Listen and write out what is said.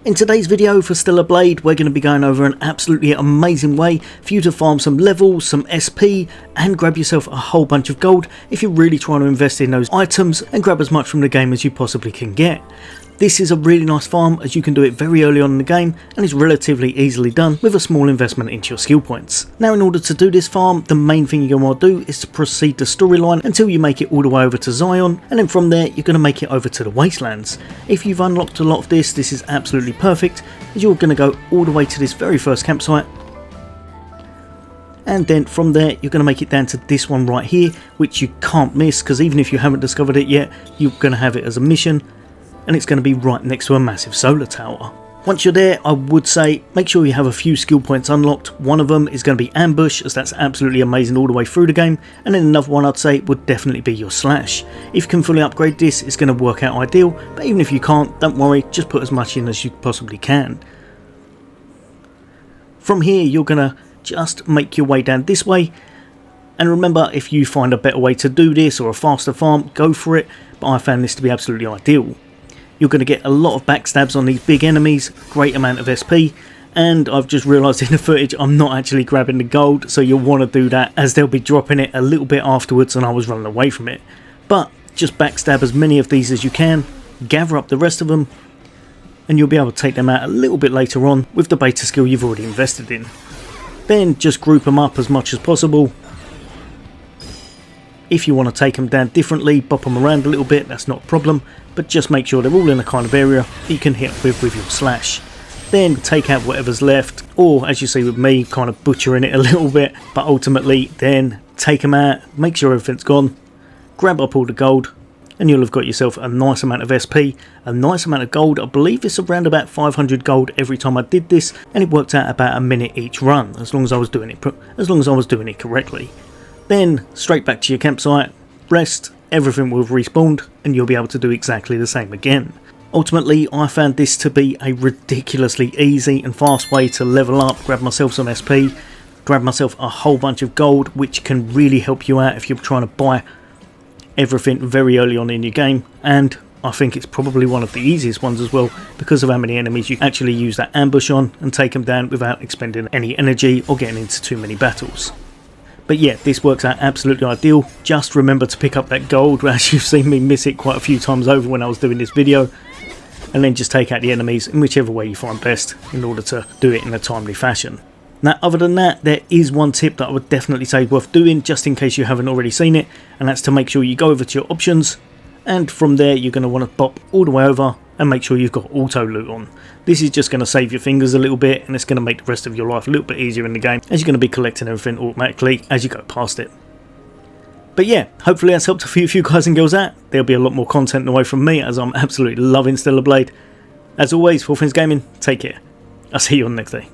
In today's video for Stellar Blade, we're going to be going over an absolutely amazing way for you to farm some levels, some SP, and grab yourself a whole bunch of gold if you're really trying to invest in those items and grab as much from the game as you possibly can get. This is a really nice farm as you can do it very early on in the game and is relatively easily done with a small investment into your skill points. Now in order to do this farm, the main thing you're going to want to do is to proceed the storyline until you make it all the way over to Zion, and then from there you're going to make it over to the Wastelands. If you've unlocked a lot of this is absolutely perfect as you're going to go all the way to this very first campsite. And then from there you're going to make it down to this one right here, which you can't miss because even if you haven't discovered it yet, you're going to have it as a mission. And it's going to be right next to a massive solar tower. Once you're there, I would say make sure you have a few skill points unlocked. One of them is going to be Ambush, as that's absolutely amazing all the way through the game, and then another one I'd say would definitely be your Slash. If you can fully upgrade this, it's going to work out ideal, but even if you can't, don't worry, just put as much in as you possibly can. From here you're going to just make your way down this way, and remember, if you find a better way to do this or a faster farm, go for it, but I found this to be absolutely ideal. You're going to get a lot of backstabs on these big enemies, great amount of SP, and I've just realised in the footage I'm not actually grabbing the gold, so you'll want to do that as they'll be dropping it a little bit afterwards and I was running away from it. But just backstab as many of these as you can, gather up the rest of them, and you'll be able to take them out a little bit later on with the beta skill you've already invested in. Then just group them up as much as possible. If you want to take them down differently, bop them around a little bit, that's not a problem, but just make sure they're all in a kind of area that you can hit with your Slash. Then take out whatever's left, or as you see with me, kind of butchering it a little bit, but ultimately then take them out, make sure everything's gone, grab up all the gold, and you'll have got yourself a nice amount of SP, a nice amount of gold. I believe it's around about 500 gold every time I did this, and it worked out about a minute each run, as long as I was doing it correctly. Then straight back to your campsite, rest, everything will have respawned and you'll be able to do exactly the same again. Ultimately, I found this to be a ridiculously easy and fast way to level up, grab myself some SP, grab myself a whole bunch of gold, which can really help you out if you're trying to buy everything very early on in your game, and I think it's probably one of the easiest ones as well because of how many enemies you actually use that ambush on and take them down without expending any energy or getting into too many battles. But yeah, this works out absolutely ideal. Just remember to pick up that gold, as you've seen me miss it quite a few times over when I was doing this video. And then just take out the enemies in whichever way you find best in order to do it in a timely fashion. Now other than that, there is one tip that I would definitely say worth doing just in case you haven't already seen it. And that's to make sure you go over to your options. And from there you're going to want to pop all the way over and make sure you've got auto loot on. This is just going to save your fingers a little bit and it's going to make the rest of your life a little bit easier in the game as you're going to be collecting everything automatically as you go past it. But yeah, hopefully that's helped a few guys and girls out. There'll be a lot more content away from me as I'm absolutely loving Stellar Blade. As always, 4Fins Gaming, take care. I'll see you on the next day.